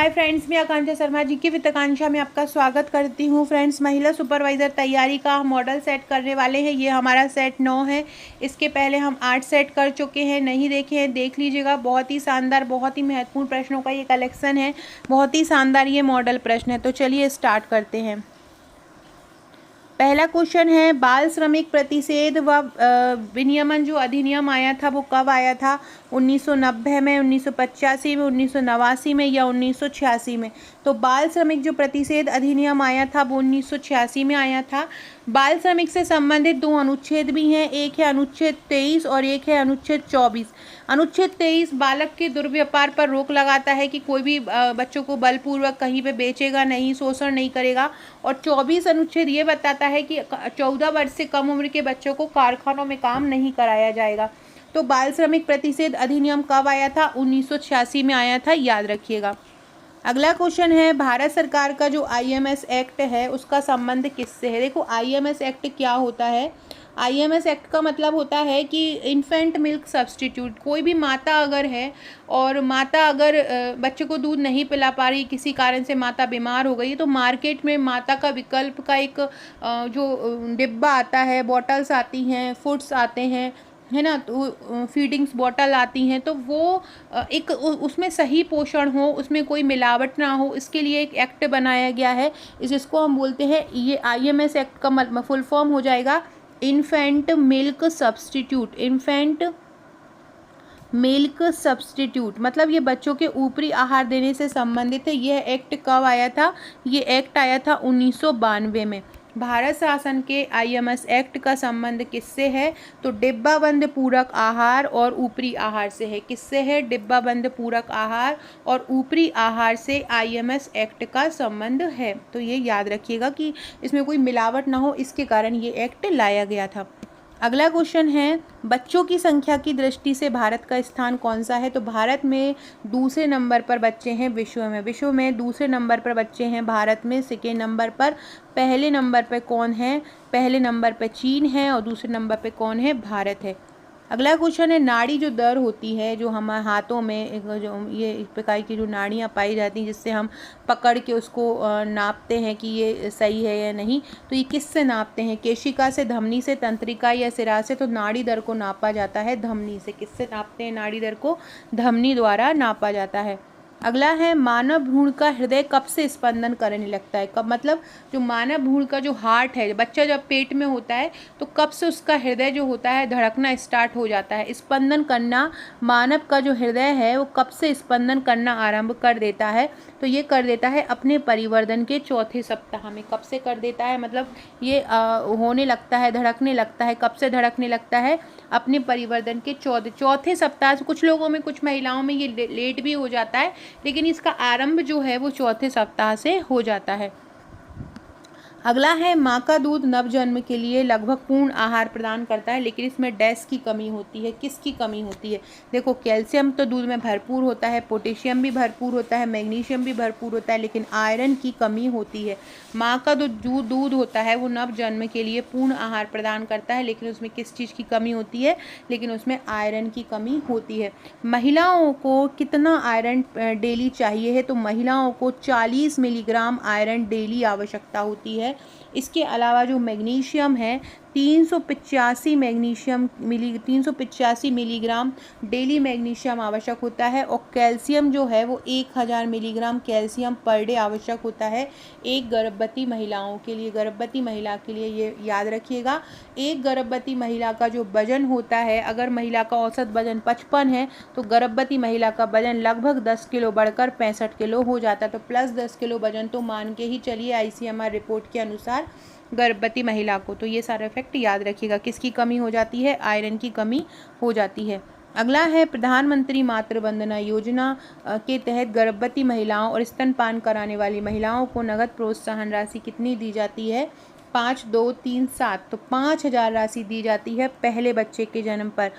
Hi friends, मैं आकांक्षा शर्मा जी की वित्ताकांक्षा में आपका स्वागत करती हूँ। फ्रेंड्स, महिला सुपरवाइज़र तैयारी का हम मॉडल सेट करने वाले हैं। ये हमारा सेट 9 है। इसके पहले हम 8 सेट कर चुके हैं, नहीं देखे हैं देख लीजिएगा। बहुत ही शानदार, बहुत ही महत्वपूर्ण प्रश्नों का ये कलेक्शन है। बहुत ही शानदार ये मॉडल प्रश्न है। तो चलिए स्टार्ट करते हैं। पहला क्वेश्चन है, बाल श्रमिक प्रतिषेध व विनियमन जो अधिनियम आया था वो कब आया था? 1990 में, 1985 में, 1989 में या 1986 में? तो बाल श्रमिक जो प्रतिषेध अधिनियम आया था वो 1986 में आया था। बाल श्रमिक से संबंधित दो अनुच्छेद भी हैं, एक है अनुच्छेद 23 और एक है अनुच्छेद 24। अनुच्छेद 23 बालक के दुर्व्यापार पर रोक लगाता है कि कोई भी बच्चों को बलपूर्वक कहीं पे बेचेगा नहीं, शोषण नहीं करेगा। और 24 अनुच्छेद ये बताता है कि 14 वर्ष से कम उम्र के बच्चों को कारखानों में काम नहीं कराया जाएगा। तो बाल श्रमिक प्रतिषेध अधिनियम कब आया था? 1986 में आया था, याद रखिएगा। अगला क्वेश्चन है, भारत सरकार का जो आईएमएस एक्ट है उसका संबंध किससे है? देखो, आईएमएस एक्ट क्या होता है? आईएमएस एक्ट का मतलब होता है कि इन्फेंट मिल्क सब्सटीट्यूट। कोई भी माता अगर है और माता अगर बच्चे को दूध नहीं पिला पा रही, किसी कारण से माता बीमार हो गई, तो मार्केट में माता का विकल्प का एक जो डिब्बा आता है, बॉटल्स आती हैं, फूड्स आते हैं, है ना, तो फीडिंग्स बॉटल आती हैं, तो वो एक उसमें सही पोषण हो, उसमें कोई मिलावट ना हो, इसके लिए एक एक्ट बनाया गया है। जिसको हम बोलते हैं, ये आईएमएस एक्ट का फुल फॉर्म हो जाएगा infant milk substitute. Infant milk substitute मतलब ये बच्चों के ऊपरी आहार देने से संबंधित है। यह एक्ट कब आया था? ये एक्ट आया था 1992 में। भारत शासन के आईएमएस एक्ट का संबंध किससे है? तो डिब्बाबंद पूरक आहार और ऊपरी आहार से है। किससे है? डिब्बाबंद पूरक आहार और ऊपरी आहार से आईएमएस एक्ट का संबंध है। तो ये याद रखिएगा कि इसमें कोई मिलावट ना हो, इसके कारण ये एक्ट लाया गया था। अगला क्वेश्चन है, बच्चों की संख्या की दृष्टि से भारत का स्थान कौन सा है? तो भारत में दूसरे नंबर पर बच्चे हैं विश्व में। विश्व में दूसरे नंबर पर बच्चे हैं भारत में, सेकेंड नंबर पर। पहले नंबर पर कौन है? पहले नंबर पर चीन है और दूसरे नंबर पर कौन है? भारत है। अगला क्वेश्चन है, नाड़ी जो दर होती है, जो हमारे हाथों में जो ये इस प्रकार की जो नाड़ियाँ पाई जाती हैं जिससे हम पकड़ के उसको नापते हैं कि ये सही है या नहीं, तो ये किससे नापते हैं? केशिका से, धमनी से, तंत्रिका या सिरा से? तो नाड़ी दर को नापा जाता है धमनी से। किससे नापते हैं नाड़ी दर को? धमनी द्वारा नापा जाता है। अगला है, मानव भ्रूण का हृदय कब से स्पंदन करने लगता है? कब मतलब जो मानव भ्रूण का जो हार्ट है, बच्चा जब पेट में होता है तो कब से उसका हृदय जो होता है धड़कना स्टार्ट हो जाता है, स्पंदन करना? मानव का जो हृदय है वो कब से स्पंदन करना आरंभ कर देता है? तो ये कर देता है अपने परिवर्धन के चौथे सप्ताह में। कब से कर देता है? मतलब ये होने लगता है, धड़कने लगता है। कब से धड़कने लगता है? अपने परिवर्धन के चौथे सप्ताह से। कुछ लोगों में, कुछ महिलाओं में ये लेट भी हो जाता है, लेकिन इसका आरंभ जो है वो चौथे सप्ताह से हो जाता है। अगला है, माँ का दूध नवजन्म के लिए लगभग पूर्ण आहार प्रदान करता है, लेकिन इसमें डैश की कमी होती है। किसकी कमी होती है? देखो, कैल्शियम तो दूध में भरपूर होता है, पोटेशियम भी भरपूर होता है, मैग्नीशियम भी भरपूर होता है, लेकिन आयरन की कमी होती है। माँ का जो दूध होता है वो नवजन्म के लिए पूर्ण आहार प्रदान करता है, लेकिन उसमें किस चीज़ की कमी होती है? लेकिन उसमें आयरन की कमी होती है। महिलाओं को कितना आयरन डेली चाहिए है? तो महिलाओं को 40 मिलीग्राम आयरन डेली आवश्यकता होती है। इसके अलावा जो मैग्नीशियम है 385 मिलीग्राम डेली मैग्नीशियम आवश्यक होता है। और कैल्शियम जो है वो 1000 मिलीग्राम कैल्शियम पर डे आवश्यक होता है एक गर्भवती महिलाओं के लिए। गर्भवती महिला के लिए ये याद रखिएगा। एक गर्भवती महिला का जो वजन होता है, अगर महिला का औसत वजन 55 है तो गर्भवती महिला का वजन लगभग 10 किलो बढ़कर 65 किलो हो जाता है। तो प्लस 10 किलो वजन तो मान के ही चलिए आईसीएमआर रिपोर्ट के अनुसार गर्भवती महिला को। तो ये सारा इफेक्ट याद रखिएगा। किसकी कमी हो जाती है? आयरन की कमी हो जाती है। अगला है, प्रधानमंत्री मातृ वंदना योजना के तहत गर्भवती महिलाओं और स्तनपान कराने वाली महिलाओं को नगद प्रोत्साहन राशि कितनी दी जाती है? 5 2 3 7, तो 5,000 राशि दी जाती है पहले बच्चे के जन्म पर।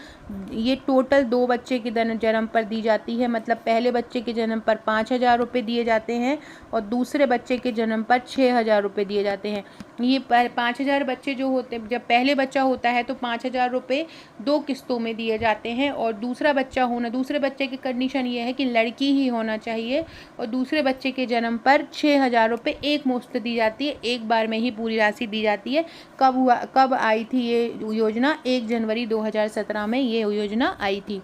ये टोटल 2 बच्चे के जन्म पर दी जाती है, मतलब पहले बच्चे के जन्म पर 5,000 रुपये दिए जाते हैं और दूसरे बच्चे के जन्म पर 6,000 रुपये दिए जाते हैं। ये 5,000 बच्चे जो होते हैं, जब पहले बच्चा होता है तो 5,000 रुपये 2 किस्तों में दिए जाते हैं, और दूसरे बच्चे की कंडीशन ये है कि लड़की ही होना चाहिए, और दूसरे बच्चे के जन्म पर 6,000 रुपये एक मुश्त दी जाती है, एक बार में ही पूरी राशि दी जाती है। कब आई थी ये योजना? 1 जनवरी 2017 में ये योजना आई थी।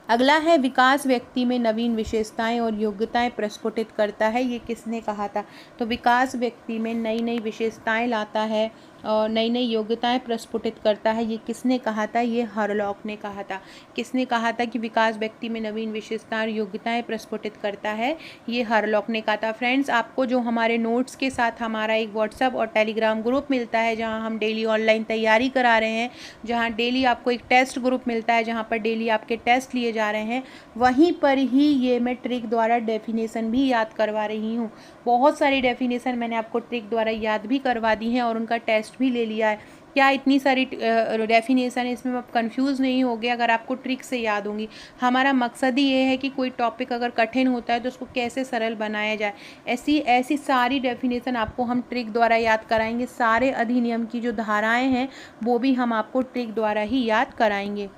अगला है विकास व्यक्ति में नवीन विशेषताएं और योग्यताएं प्रस्फुटित करता है। ये किसने कहा था? तो विकास व्यक्ति में नई नई विशेषताएं लाता है और नई नई योग्यताएं प्रस्फुटित करता है। ये किसने कहा था? ये हरलॉक ने कहा था। किसने कहा था कि विकास व्यक्ति में नवीन विशेषताएं और योग्यताएं प्रस्फुटित करता है? ये हरलॉक ने कहा था। फ्रेंड्स, आपको जो हमारे नोट्स के साथ हमारा एक व्हाट्सएप और टेलीग्राम ग्रुप मिलता है, जहाँ हम डेली ऑनलाइन तैयारी करा रहे हैं, जहाँ डेली आपको एक टेस्ट ग्रुप मिलता है, जहाँ पर डेली आपके टेस्ट लिए जा रहे हैं, वहीं पर ही ये मैं ट्रिक द्वारा डेफिनेशन भी याद करवा रही हूँ। बहुत सारी डेफिनेशन मैंने आपको ट्रिक द्वारा याद भी करवा दी हैं और उनका टेस्ट भी ले लिया है। क्या इतनी सारी डेफिनेशन है, इसमें आप कंफ्यूज नहीं होगे अगर आपको ट्रिक से याद होंगी। हमारा मकसद ही ये है कि कोई टॉपिक अगर कठिन होता है तो उसको कैसे सरल बनाया जाए। ऐसी सारी डेफिनेशन आपको हम ट्रिक द्वारा याद कराएंगे। सारे अधिनियम की जो धाराएं हैं वो भी हम आपको ट्रिक द्वारा ही याद कराएंगे।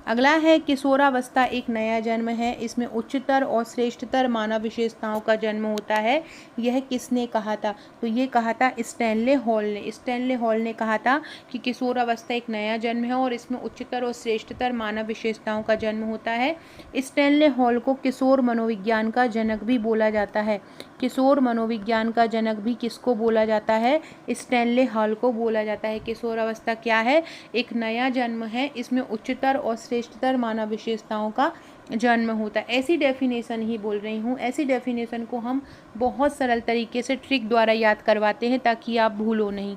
अगला है किशोरावस्था एक नया जन्म है, इसमें उच्चतर और श्रेष्ठतर मानव विशेषताओं का जन्म होता है। यह किसने कहा था? तो ये कहा था स्टैनले हॉल ने। स्टैनले हॉल ने कहा था कि किशोरावस्था एक नया जन्म है और इसमें उच्चतर और श्रेष्ठतर मानव विशेषताओं का जन्म होता है। स्टैनले हॉल को किशोर मनोविज्ञान का जनक भी बोला जाता है। किशोर मनोविज्ञान का जनक भी किसको बोला जाता है? स्टैनले हॉल को बोला जाता है। किशोरावस्था क्या है? एक नया जन्म है, इसमें उच्चतर और श्रेष्ठतर मानव विशेषताओं का जन्म होता है। ऐसी डेफिनेशन ही बोल रही हूँ। ऐसी डेफिनेशन को हम बहुत सरल तरीके से ट्रिक द्वारा याद करवाते हैं ताकि आप भूलो नहीं।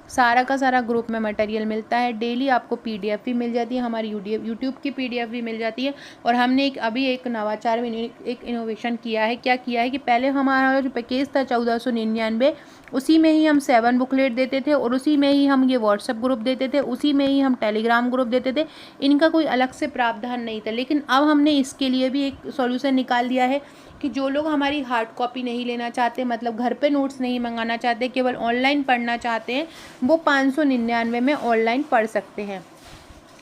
सारा का सारा ग्रुप में मटेरियल मिलता है। डेली आपको पीडीएफ भी मिल जाती है, हमारी यूट्यूब की पीडीएफ भी मिल जाती है। और हमने अभी एक नवाचार में एक इनोवेशन किया है। क्या किया है कि पहले हमारा जो पैकेज था 1499, उसी में ही हम 7 बुकलेट देते थे और उसी में ही हम ये व्हाट्सएप ग्रुप देते थे, उसी में ही हम टेलीग्राम ग्रुप देते थे। इनका कोई अलग से प्रावधान नहीं था। लेकिन अब हमने इसके लिए भी एक सॉल्यूशन निकाल दिया है कि जो लोग हमारी हार्ड कॉपी नहीं लेना चाहते, मतलब घर पे नोट्स नहीं मंगाना चाहते, केवल ऑनलाइन पढ़ना चाहते हैं, वो 599 में ऑनलाइन पढ़ सकते हैं।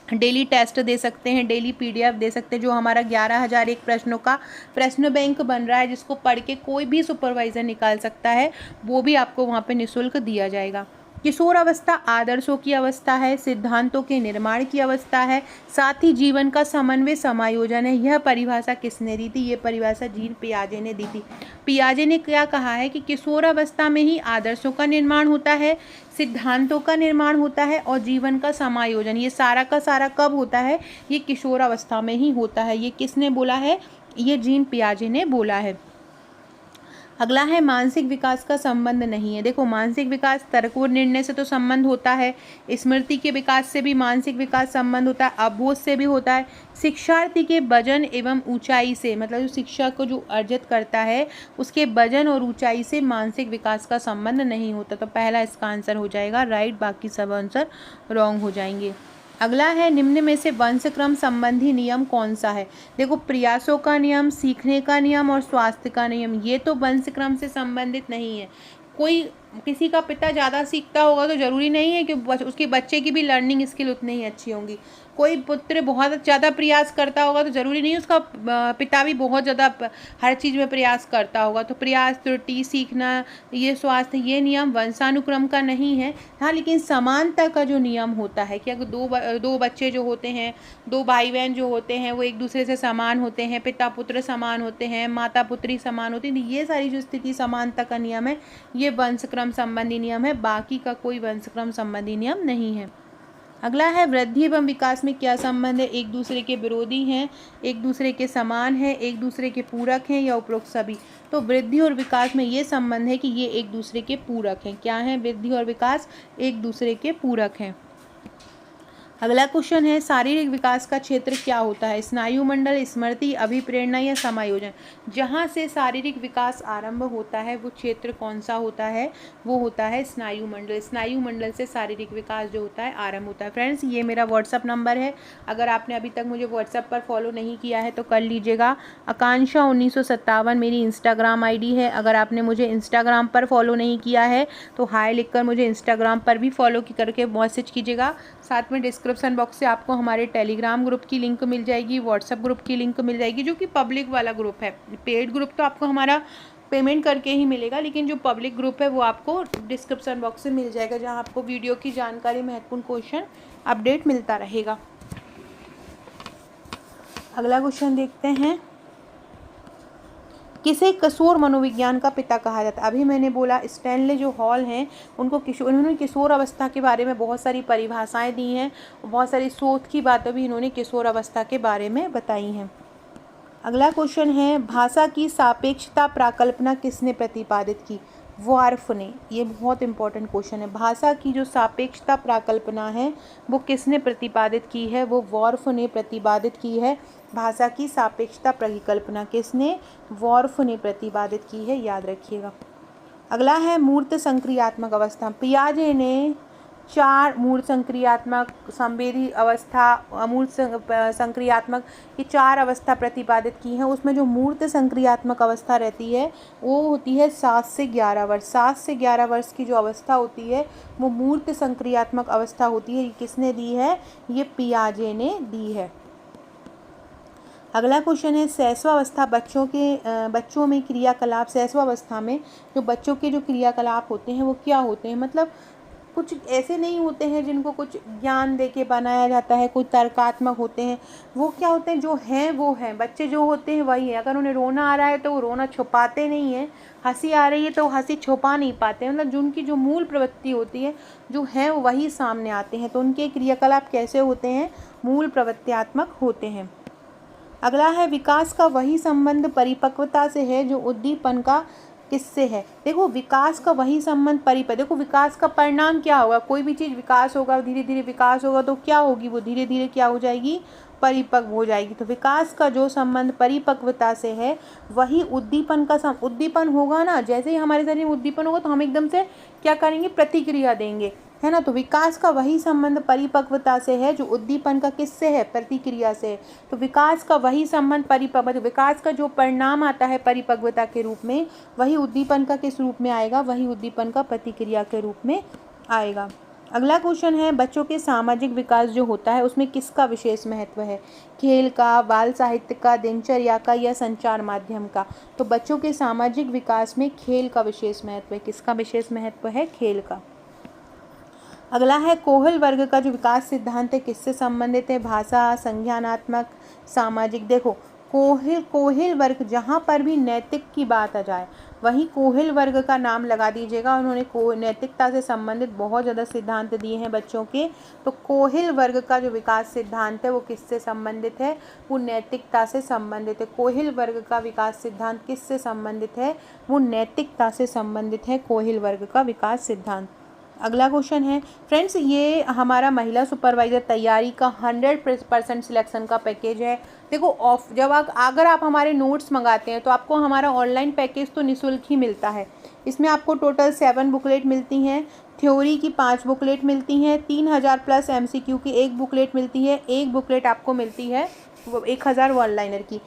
डेली टेस्ट दे सकते हैं, डेली पीडीएफ दे सकते हैं। जो हमारा 11,001 प्रश्नों का प्रश्न बैंक बन रहा है, जिसको पढ़ के कोई भी सुपरवाइज़र निकाल सकता है, वो भी आपको वहाँ पे निःशुल्क दिया जाएगा। किशोरावस्था आदर्शों की अवस्था है, सिद्धांतों के निर्माण की अवस्था है, साथ ही जीवन का समन्वय समायोजन है। यह परिभाषा किसने दी थी? ये परिभाषा जीन पियाजे ने दी थी। पियाजे ने क्या कहा है कि किशोरावस्था में ही आदर्शों का निर्माण होता है, सिद्धांतों का निर्माण होता है और जीवन का समायोजन। ये सारा का सारा कब होता है? ये किशोरावस्था में ही होता है। ये किसने बोला है? ये जीन पियाजे ने बोला है। अगला है मानसिक विकास का संबंध नहीं है। देखो, मानसिक विकास तर्क और निर्णय से तो संबंध होता है, स्मृति के विकास से भी मानसिक विकास संबंध होता है, अवबोध से भी होता है, शिक्षार्थी के वजन एवं ऊंचाई से, मतलब जो शिक्षा को जो अर्जित करता है उसके वजन और ऊंचाई से मानसिक विकास का संबंध नहीं होता। तो पहला इसका आंसर हो जाएगा राइट, बाकी सब आंसर रॉन्ग हो जाएंगे। अगला है निम्न में से वंशक्रम संबंधी नियम कौन सा है? देखो, प्रयासों का नियम, सीखने का नियम और स्वास्थ्य का नियम, ये तो वंशक्रम से संबंधित नहीं है। किसी का पिता ज़्यादा सीखता होगा तो ज़रूरी नहीं है कि उसके बच्चे की भी लर्निंग स्किल उतनी ही अच्छी होंगी। कोई पुत्र बहुत ज़्यादा प्रयास करता होगा तो ज़रूरी नहीं उसका पिता भी बहुत ज़्यादा हर चीज़ में प्रयास करता होगा। तो प्रयास, त्रुटि, सीखना, ये स्वास्थ्य, ये नियम वंशानुक्रम का नहीं है। हाँ, लेकिन समानता का जो नियम होता है कि अगर दो बच्चे जो होते हैं, 2 भाई बहन जो होते हैं, वो एक दूसरे से समान होते हैं, पिता पुत्र समान होते हैं, माता पुत्री समान होती है, ये सारी जो स्थिति समानता का नियम है, ये वंशक्रम संबंधी नियम है। बाकी का कोई वंशक्रम संबंधी नियम नहीं है। अगला है वृद्धि एवं विकास में क्या संबंध है? एक दूसरे के विरोधी हैं, एक दूसरे के समान है, एक दूसरे के पूरक हैं या उपरोक्त सभी? तो वृद्धि और विकास में ये संबंध है कि ये एक दूसरे के पूरक हैं। क्या है? वृद्धि और विकास एक दूसरे के पूरक हैं। अगला क्वेश्चन है, शारीरिक विकास का क्षेत्र क्या होता है? स्नायु मंडल, स्मृति, अभिप्रेरणा या समायोजन? जहाँ से शारीरिक विकास आरंभ होता है वो क्षेत्र कौन सा होता है? वो होता है स्नायु मंडल। स्नायु मंडल से शारीरिक विकास जो होता है आरंभ होता है। फ्रेंड्स, ये मेरा व्हाट्सअप नंबर है, अगर आपने अभी तक मुझे व्हाट्सअप पर फॉलो नहीं किया है तो कर लीजिएगा। आकांक्षा 1957 मेरी इंस्टाग्राम ID है। अगर आपने मुझे इंस्टाग्राम पर फॉलो नहीं किया है तो हाय लिखकर मुझे इंस्टाग्राम पर भी फॉलो करके मैसेज कीजिएगा। साथ में डिस्क्रिप्शन बॉक्स से आपको हमारे टेलीग्राम ग्रुप की लिंक मिल जाएगी, व्हाट्सएप ग्रुप की लिंक मिल जाएगी, जो कि पब्लिक वाला ग्रुप है। पेड ग्रुप तो आपको हमारा पेमेंट करके ही मिलेगा, लेकिन जो पब्लिक ग्रुप है वो आपको डिस्क्रिप्शन बॉक्स से मिल जाएगा, जहां आपको वीडियो की जानकारी, महत्वपूर्ण क्वेश्चन अपडेट मिलता रहेगा। अगला क्वेश्चन देखते हैं, किसे किशोर मनोविज्ञान का पिता कहा जाता है? अभी मैंने बोला स्टैनले जो हॉल हैं उनको उन्होंने किशोर अवस्था के बारे में बहुत सारी परिभाषाएं दी हैं, बहुत सारी शोध की बातें भी इन्होंने किशोर अवस्था के बारे में बताई हैं। अगला क्वेश्चन है, भाषा की सापेक्षता प्राकल्पना किसने प्रतिपादित की? वॉर्फ ने। ये बहुत इंपॉर्टेंट क्वेश्चन है। भाषा की जो सापेक्षता प्राकल्पना है वो किसने प्रतिपादित की है? वो वॉर्फ ने प्रतिपादित की है। भाषा की सापेक्षता परिकल्पना किसने? वॉर्फ ने प्रतिपादित की है, याद रखिएगा। अगला है मूर्त संक्रियात्मक अवस्था। पियाजे ने 4 मूर्त संक्रियात्मक, संवेदी अवस्था, अमूर्त संक्रियात्मक, ये 4 अवस्था प्रतिपादित की हैं। उसमें जो मूर्त संक्रियात्मक अवस्था रहती है वो होती है 7 से 11 वर्ष। 7 से 11 वर्ष की जो अवस्था होती है वो मूर्त संक्रियात्मक अवस्था होती है। ये किसने दी है? ये पियाजे ने दी है। अगला क्वेश्चन है, शैशवावस्था बच्चों में क्रियाकलाप। शैशवावस्था में जो बच्चों के जो क्रियाकलाप होते हैं वो क्या होते हैं? मतलब कुछ ऐसे नहीं होते हैं जिनको कुछ ज्ञान देके बनाया जाता है, कुछ तर्कात्मक होते हैं। वो क्या होते हैं? जो हैं वो हैं। बच्चे जो होते हैं वही है। अगर उन्हें रोना आ रहा है तो वो रोना छुपाते नहीं हैं, हंसी आ रही है तो हंसी छुपा नहीं पाते। मतलब जो उनकी जो मूल प्रवृत्ति होती है जो है वही सामने आते हैं। तो उनके क्रियाकलाप कैसे होते हैं? मूल प्रवृत्त्यात्मक होते हैं। अगला है, विकास का वही संबंध परिपक्वता से है जो उद्दीपन का किससे है? देखो, विकास का वही संबंध देखो, विकास का परिणाम क्या होगा? कोई भी चीज़ विकास होगा, धीरे धीरे विकास होगा तो क्या होगी? वो धीरे धीरे क्या हो जाएगी? परिपक्व हो जाएगी। तो विकास का जो संबंध परिपक्वता से है वही उद्दीपन का उद्दीपन होगा ना। जैसे ही हमारे शरीर में उद्दीपन होगा तो हम एकदम से क्या करेंगे? प्रतिक्रिया देंगे, है ना। तो विकास का वही संबंध परिपक्वता से है जो उद्दीपन का किससे है? प्रतिक्रिया से। तो विकास का वही संबंध विकास का जो परिणाम आता है परिपक्वता के रूप में, वही उद्दीपन का किस रूप में आएगा? वही उद्दीपन का प्रतिक्रिया के रूप में आएगा। अगला क्वेश्चन है, बच्चों के सामाजिक विकास जो होता है उसमें किसका विशेष महत्व है? खेल का, बाल साहित्य का, दिनचर्या का या संचार माध्यम का? तो बच्चों के सामाजिक विकास में खेल का विशेष महत्व है। किसका विशेष महत्व है? खेल का। अगला है, कोहल वर्ग का जो विकास सिद्धांत है किससे संबंधित है? भाषा, संज्ञानात्मक, सामाजिक। देखो, कोहल वर्ग, जहाँ पर भी नैतिक की बात आ जाए वहीं कोहल वर्ग का नाम लगा दीजिएगा। उन्होंने नैतिकता से संबंधित बहुत ज़्यादा सिद्धांत दिए हैं बच्चों के। तो कोहल वर्ग का जो विकास सिद्धांत है वो किससे संबंधित है? वो नैतिकता से संबंधित है। कोहल वर्ग का विकास सिद्धांत किससे संबंधित है? वो नैतिकता से संबंधित है, कोहल वर्ग का विकास सिद्धांत। अगला क्वेश्चन है, फ्रेंड्स, ये हमारा महिला सुपरवाइज़र तैयारी का 100% सिलेक्शन का पैकेज है। देखो, अगर आप हमारे नोट्स मंगाते हैं तो आपको हमारा ऑनलाइन पैकेज तो निःशुल्क ही मिलता है। इसमें आपको टोटल 7 बुकलेट मिलती हैं, थ्योरी की 5 बुकलेट मिलती हैं, 3000+ MCQ की 1 बुकलेट मिलती है, 1 बुकलेट आपको मिलती है वो 1000 वन लाइनर की,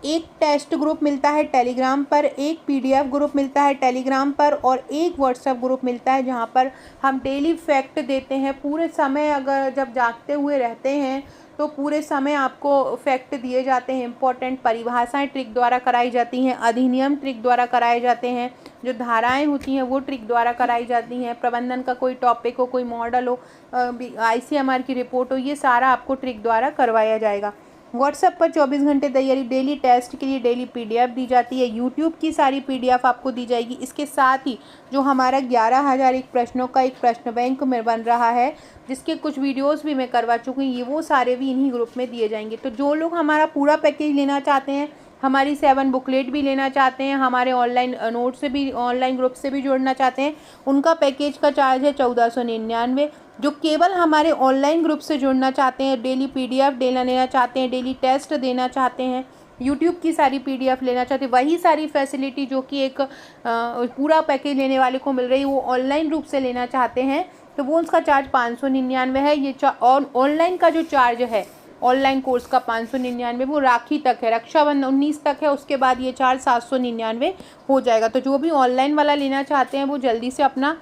एक टेस्ट ग्रुप मिलता है टेलीग्राम पर, एक PDF ग्रुप मिलता है टेलीग्राम पर और एक व्हाट्सएप ग्रुप मिलता है जहां पर हम डेली फैक्ट देते हैं। पूरे समय अगर जब जागते हुए रहते हैं तो पूरे समय आपको फैक्ट दिए जाते हैं। इंपॉर्टेंट परिभाषाएं ट्रिक द्वारा कराई जाती हैं, अधिनियम ट्रिक द्वारा कराए जाते हैं, जो धाराएं होती हैं वो ट्रिक द्वारा कराई जाती हैं, प्रबंधन का कोई टॉपिक हो, कोई मॉडल हो, ICMR की रिपोर्ट हो, ये सारा आपको ट्रिक द्वारा करवाया जाएगा। व्हाट्सएप पर 24 घंटे तैयारी, डेली टेस्ट के लिए डेली PDF दी जाती है, यूट्यूब की सारी PDF आपको दी जाएगी। इसके साथ ही जो हमारा 11,001 प्रश्नों का एक प्रश्न बैंक में बन रहा है, जिसके कुछ वीडियोस भी मैं करवा चुकी हूँ, ये वो सारे भी इन्हीं ग्रुप में दिए जाएंगे। तो जो लोग हमारा पूरा पैकेज लेना चाहते हैं हमारी 7 बुकलेट भी लेना चाहते हैं, हमारे ऑनलाइन नोट से भी, ऑनलाइन ग्रुप से भी जुड़ना चाहते हैं, उनका पैकेज का चार्ज है 1499। जो केवल हमारे ऑनलाइन ग्रुप से जुड़ना चाहते हैं, डेली PDF लेना चाहते हैं, डेली टेस्ट देना चाहते हैं, यूट्यूब की सारी PDF लेना चाहते हैं, वही सारी फैसिलिटी जो कि एक पूरा पैकेज लेने वाले को मिल रही है, वो ऑनलाइन रूप से लेना चाहते हैं तो वो उसका चार्ज 599 है। ये ऑनलाइन का जो चार्ज है, ऑनलाइन कोर्स का 599, वो राखी तक है, रक्षाबंधन 19 तक है, उसके बाद ये चार्ज 799 हो जाएगा। तो जो भी ऑनलाइन वाला लेना चाहते हैं वो जल्दी से अपना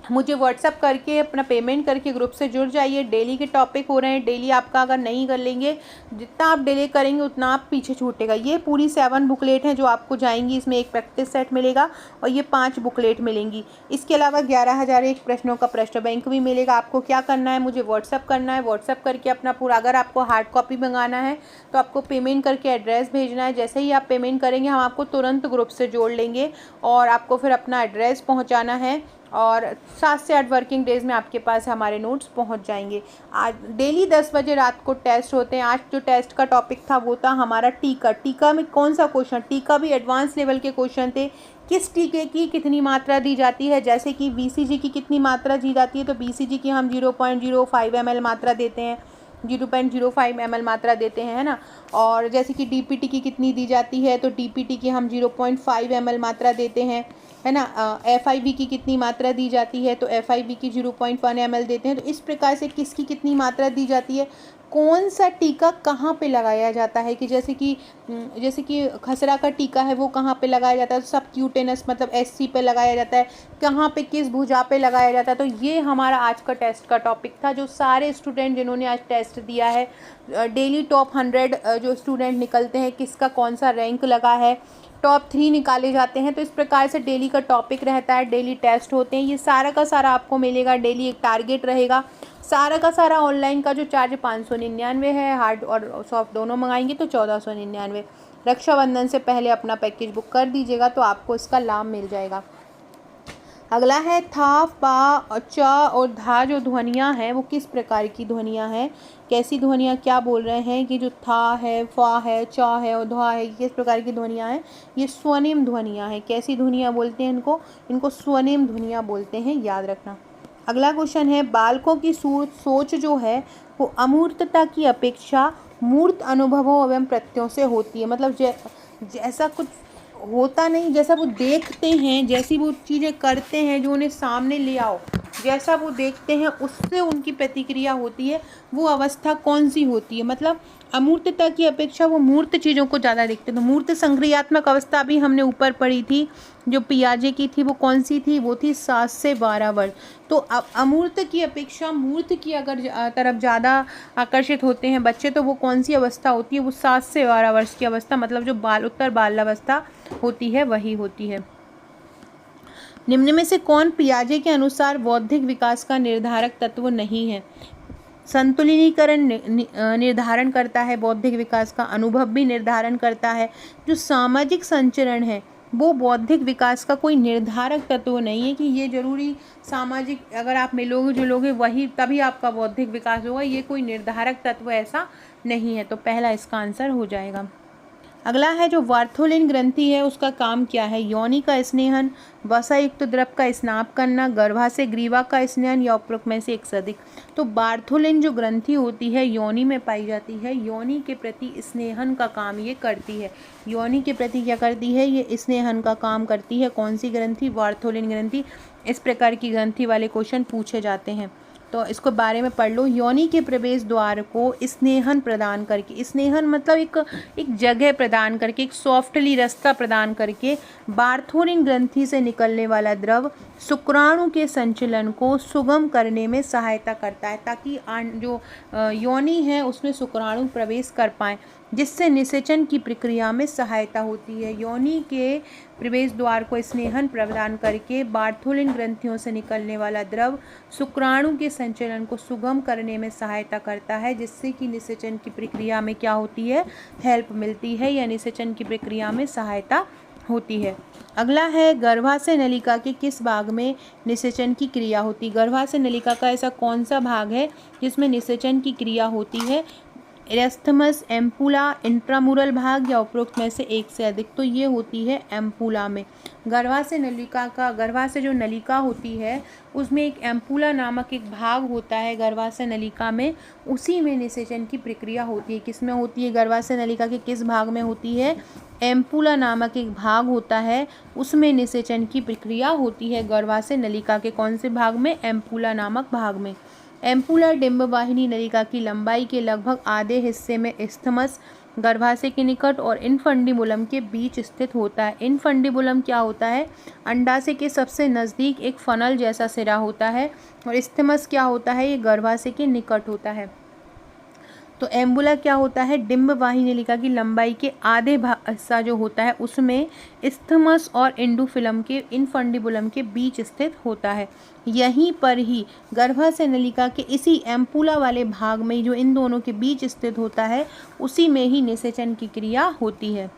मुझे व्हाट्सअप करके अपना पेमेंट करके ग्रुप से जुड़ जाइए। डेली के टॉपिक हो रहे हैं, डेली आपका अगर नहीं कर लेंगे, जितना आप डेली करेंगे उतना आप पीछे छूटेगा। ये पूरी 7 बुकलेट हैं जो आपको जाएंगी, इसमें एक प्रैक्टिस सेट मिलेगा और ये 5 बुकलेट मिलेंगी। इसके अलावा 11,001 प्रश्नों का प्रश्न बैंक भी मिलेगा। आपको क्या करना है, मुझे व्हाट्सअप करना है, व्हाट्सअप करके अपना पूरा, अगर आपको हार्ड कॉपी मंगाना है तो आपको पेमेंट करके एड्रेस भेजना है। जैसे ही आप पेमेंट करेंगे हम आपको तुरंत ग्रुप से जोड़ लेंगे और आपको फिर अपना एड्रेस पहुँचाना है और 7 से 8 वर्किंग डेज़ में आपके पास हमारे नोट्स पहुंच जाएंगे। आज डेली 10 बजे रात को टेस्ट होते हैं। आज जो टेस्ट का टॉपिक था वो था हमारा टीका। टीका में कौन सा क्वेश्चन, टीका भी एडवांस लेवल के क्वेश्चन थे। किस टीके की कितनी मात्रा दी जाती है, जैसे कि BCG की कितनी मात्रा दी जाती है, तो BCG की हम 0.05 ml मात्रा देते हैं, 0.05 ml मात्रा देते हैं, है ना। और जैसे कि DPT की कितनी दी जाती है, तो DPT की हम 0.5 ml मात्रा देते हैं, है ना। FIV की कितनी मात्रा दी जाती है, तो FIV की 0.1 ml देते हैं। तो इस प्रकार से किसकी कितनी मात्रा दी जाती है, कौन सा टीका कहाँ पे लगाया जाता है, कि जैसे कि खसरा का टीका है वो कहाँ पे लगाया जाता है, तो सबक्यूटेनस मतलब SC पे लगाया जाता है, कहाँ पे किस भुजा पे लगाया जाता है। तो ये हमारा आज का टेस्ट का टॉपिक था। जो सारे स्टूडेंट जिन्होंने आज टेस्ट दिया है, डेली टॉप 100 जो स्टूडेंट निकलते हैं, किसका कौन सा रैंक लगा है, टॉप 3 निकाले जाते हैं। तो इस प्रकार से डेली का टॉपिक रहता है, डेली टेस्ट होते हैं, ये सारा का सारा आपको मिलेगा। डेली एक टारगेट रहेगा। सारा का सारा ऑनलाइन का जो चार्ज 599 है, हार्ड और सॉफ्ट दोनों मंगाएंगे तो 1499। रक्षाबंधन से पहले अपना पैकेज बुक कर दीजिएगा तो आपको इसका लाभ मिल जाएगा। अगला है था, पा, च और धा जो ध्वनियाँ हैं वो किस प्रकार की ध्वनियाँ हैं, कैसी ध्वनियाँ, क्या बोल रहे हैं कि जो था है, फा है, चा है और धा है, किस प्रकार की ध्वनियाँ हैं, ये स्वनिम ध्वनियाँ हैं। कैसी ध्वनियाँ बोलते हैं इनको स्वनिम ध्वनियाँ बोलते हैं, याद रखना। अगला क्वेश्चन है, बालकों की सोच जो है वो अमूर्तता की अपेक्षा मूर्त अनुभवों एवं प्रत्ययों से होती है। मतलब जैसा कुछ होता नहीं, जैसा वो देखते हैं, जैसी वो चीज़ें करते हैं जो उन्हें सामने ले आओ, जैसा वो देखते हैं उससे उनकी प्रतिक्रिया होती है। वो अवस्था कौन सी होती है, मतलब अमूर्तता की अपेक्षा वो मूर्त चीज़ों को ज़्यादा देखते हैं। तो मूर्त संक्रियात्मक अवस्था भी हमने ऊपर पढ़ी थी, जो पियाजे की थी, वो कौन सी थी, वो थी 7 से 12 वर्ष। तो अब अमूर्त की अपेक्षा मूर्त की अगर तरफ ज़्यादा आकर्षित होते हैं बच्चे, तो वो कौन सी अवस्था होती है, वो 7 से 12 वर्ष की अवस्था, मतलब जो उत्तर बाल्यावस्था होती है वही होती है। निम्न में से कौन पियाजे के अनुसार बौद्धिक विकास का निर्धारक तत्व नहीं है। संतुलिनीकरण निर्धारण करता है बौद्धिक विकास का, अनुभव भी निर्धारण करता है। जो सामाजिक संचरण है वो बौद्धिक विकास का कोई निर्धारक तत्व नहीं है कि ये जरूरी सामाजिक, अगर आप मिलोगे जुलोगे वही तभी आपका बौद्धिक विकास होगा, ये कोई निर्धारक तत्व ऐसा नहीं है। तो पहला इसका आंसर हो जाएगा। अगला है, जो बार्थोलिन ग्रंथि है उसका काम क्या है, योनि का स्नेहन, वसायुक्त द्रव का स्नाव करना, गर्भा से ग्रीवा का स्नेहन, या उपरोक्त में से एक से अधिक। तो बार्थोलिन जो ग्रंथि होती है योनि में पाई जाती है, योनि के प्रति स्नेहन का काम ये करती है। योनि के प्रति क्या करती है, ये स्नेहन का काम करती है। कौन सी ग्रंथि, बार्थोलिन ग्रंथि। इस प्रकार की ग्रंथि वाले क्वेश्चन पूछे जाते हैं तो इसको बारे में पढ़ लो। योनि के प्रवेश द्वार को स्नेहन प्रदान करके, स्नेहन मतलब एक जगह प्रदान करके, एक सॉफ्टली रास्ता प्रदान करके बार्थोलिन ग्रंथि से निकलने वाला द्रव शुक्राणु के संचलन को सुगम करने में सहायता करता है, ताकि जो योनि है उसमें शुक्राणु प्रवेश कर पाएँ, जिससे निषेचन की प्रक्रिया में सहायता होती है। योनि के प्रवेश द्वार को स्नेहन प्रदान करके बार्थोलिन ग्रंथियों से निकलने वाला द्रव शुक्राणु के संचलन को सुगम करने में सहायता करता है, जिससे कि निषेचन की प्रक्रिया में क्या होती है, हेल्प मिलती है, या निषेचन की प्रक्रिया में सहायता होती है। अगला है, गर्भा से नलिका के किस भाग में निषेचन की क्रिया होती है। गर्भा से नलिका का ऐसा कौन सा भाग है जिसमें निषेचन की क्रिया होती है, इरेस्थमस, एम्पुला, इंट्रामुरल भाग या उपरोक्त में से एक से अधिक। तो ये होती है एम्पुला में। गर्भाशय नलिका का, गर्भाशय जो नलिका होती है उसमें एक एम्पुला नामक एक भाग होता है गर्भाशय नलिका में, उसी में निषेचन की प्रक्रिया होती है। किस में होती है? गर्भाशय नलिका के किस भाग में होती है? एम्पुला नामक एक भाग होता है, उसमें निषेचन की प्रक्रिया होती है गर्भाशय नलिका के कौन से भाग में? एम्पुला नामक भाग में। एम्पुला डिंबवाहिनी नलिका की लंबाई के लगभग आधे हिस्से में इस्थमस गर्भाशय के निकट और इनफंडिबुलम के बीच स्थित होता है। इनफंडिबुलम क्या होता है? अंडाशय के सबसे नज़दीक एक फनल जैसा सिरा होता है, और इस्थमस क्या होता है? ये गर्भाशय के निकट होता है। तो एम्बुला क्या होता है? डिंबवाहिनी नलिका की लंबाई के आधे हिस्सा जो होता है उसमें इस्थमस और इनफंडिबुलम के बीच स्थित होता है। यहीं पर ही गर्भाशय नलिका के इसी एम्पुला वाले भाग में जो इन दोनों के बीच स्थित होता है, उसी में ही निषेचन की क्रिया होती है।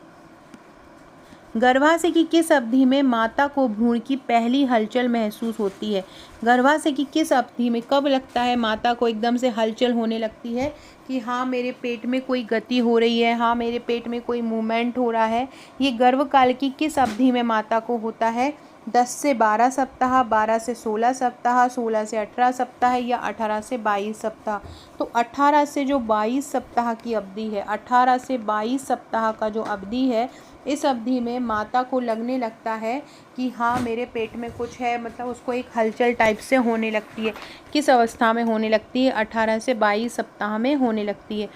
गर्भाशय की किस अवधि में माता को भ्रूण की पहली हलचल महसूस होती है? गर्भाशय की किस अवधि में, कब लगता है माता को एकदम से हलचल होने लगती है कि हाँ मेरे पेट में कोई गति हो रही है, हाँ मेरे पेट में कोई मूवमेंट हो रहा है? ये गर्भकाल की किस अवधि में माता को होता है? 10 से 12 सप्ताह, 12 से 16 सप्ताह, 16 से 18 सप्ताह या 18 से 22 सप्ताह। तो 18 से जो 22 सप्ताह की अवधि है, 18 से 22 सप्ताह का जो अवधि है, इस अवधि में माता को लगने लगता है कि हाँ मेरे पेट में कुछ है, मतलब उसको एक हलचल टाइप से होने लगती है। किस अवस्था में होने लगती है? 18 से 22 सप्ताह में होने लगती है।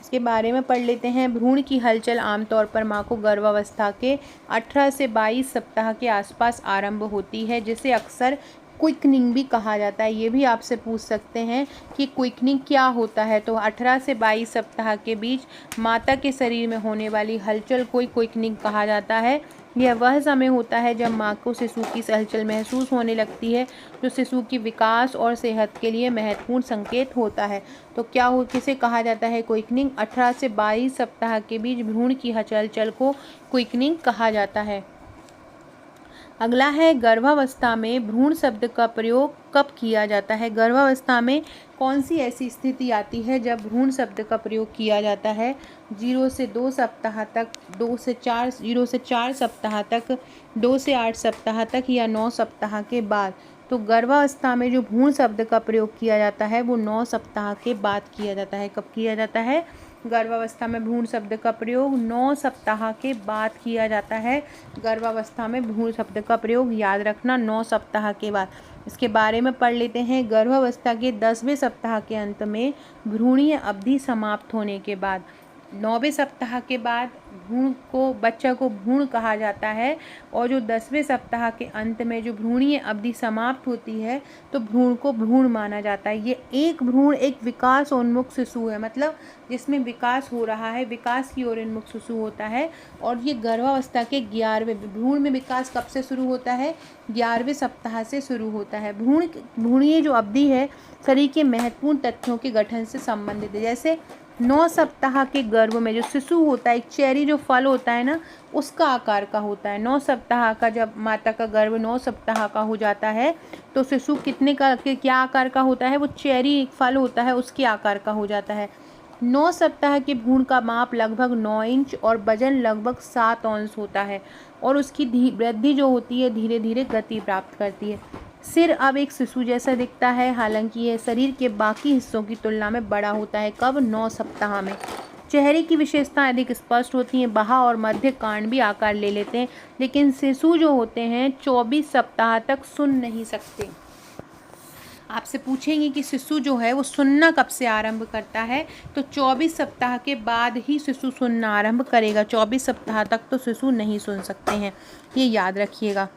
इसके बारे में पढ़ लेते हैं। भ्रूण की हलचल आमतौर पर माँ को गर्भावस्था के 18 से 22 सप्ताह के आसपास आरंभ होती है, जिसे अक्सर क्विकनिंग भी कहा जाता है। ये भी आपसे पूछ सकते हैं कि क्विकनिंग क्या होता है। तो 18 से 22 सप्ताह के बीच माता के शरीर में होने वाली हलचल को क्विकनिंग कहा जाता है। यह वह समय होता है जब माँ को शिशु की हलचल महसूस होने लगती है, जो शिशु की विकास और सेहत के लिए महत्वपूर्ण संकेत होता है। तो क्या हो, किसे कहा जाता है? क्विकनिंग। 18 से 22 सप्ताह के बीच भ्रूण की हलचल को क्विकनिंग कहा जाता है। अगला है गर्भावस्था में भ्रूण शब्द का प्रयोग कब किया जाता है? गर्भावस्था में कौन सी ऐसी स्थिति आती है जब भ्रूण शब्द का प्रयोग किया जाता है? 0 से 2 सप्ताह तक, 0 से 4 सप्ताह तक, 2 से 8 सप्ताह तक या 9 सप्ताह के बाद। तो गर्भावस्था में जो भ्रूण शब्द का प्रयोग किया जाता है वो 9 सप्ताह के बाद किया जाता है। कब किया जाता है? गर्भावस्था में भ्रूण शब्द का प्रयोग 9 सप्ताह के बाद किया जाता है। गर्भावस्था में भ्रूण शब्द का प्रयोग याद रखना 9 सप्ताह के बाद। इसके बारे में पढ़ लेते हैं। गर्भावस्था के 10वें सप्ताह के अंत में भ्रूणीय अवधि समाप्त होने के बाद 9वें सप्ताह के बाद बच्चा को भ्रूण कहा जाता है, और जो 10वें सप्ताह के अंत में जो भ्रूणीय अवधि समाप्त होती है तो भ्रूण को भ्रूण माना जाता है। ये एक भ्रूण एक विकासोन्मुख शिशु है, मतलब जिसमें विकास हो रहा है, विकास की ओर उन्मुख शिशु होता है। और ये गर्भावस्था के 11वें, भ्रूण में विकास कब से शुरू होता है? 11वें सप्ताह से शुरू होता है। भ्रूणीय जो अवधि है शरीर के महत्वपूर्ण तथ्यों के गठन से संबंधित है। जैसे 9 सप्ताह के गर्भ में जो शिशु होता है, एक चेरी जो फल होता है ना, उसका आकार का होता है। 9 सप्ताह का जब माता का गर्भ 9 सप्ताह का हो जाता है तो शिशु क्या आकार का होता है? वो चेरी एक फल होता है, उसके आकार का हो जाता है। 9 सप्ताह के भ्रूण का माप लगभग 9 इंच और वजन लगभग 7 औंस होता है, और उसकी वृद्धि जो होती है धीरे धीरे गति प्राप्त करती है। सिर अब एक शिशु जैसा दिखता है, हालांकि यह शरीर के बाकी हिस्सों की तुलना में बड़ा होता है। कब? 9 सप्ताह में। चेहरे की विशेषताएं अधिक स्पष्ट होती हैं, बाहा और मध्य कांड भी आकार ले लेते हैं, लेकिन शिशु जो होते हैं 24 सप्ताह तक सुन नहीं सकते। आपसे पूछेंगे कि शिशु जो है वो सुनना कब से आरंभ करता है? तो 24 सप्ताह के बाद ही शिशु सुनना आरंभ करेगा। 24 सप्ताह तक तो शिशु नहीं सुन सकते हैं, ये याद रखिएगा।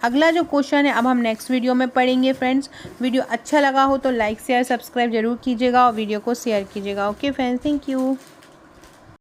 अगला जो क्वेश्चन है अब हम नेक्स्ट वीडियो में पढ़ेंगे। फ्रेंड्स, वीडियो अच्छा लगा हो तो लाइक शेयर सब्सक्राइब जरूर कीजिएगा और वीडियो को शेयर कीजिएगा। Okay friends, thank you.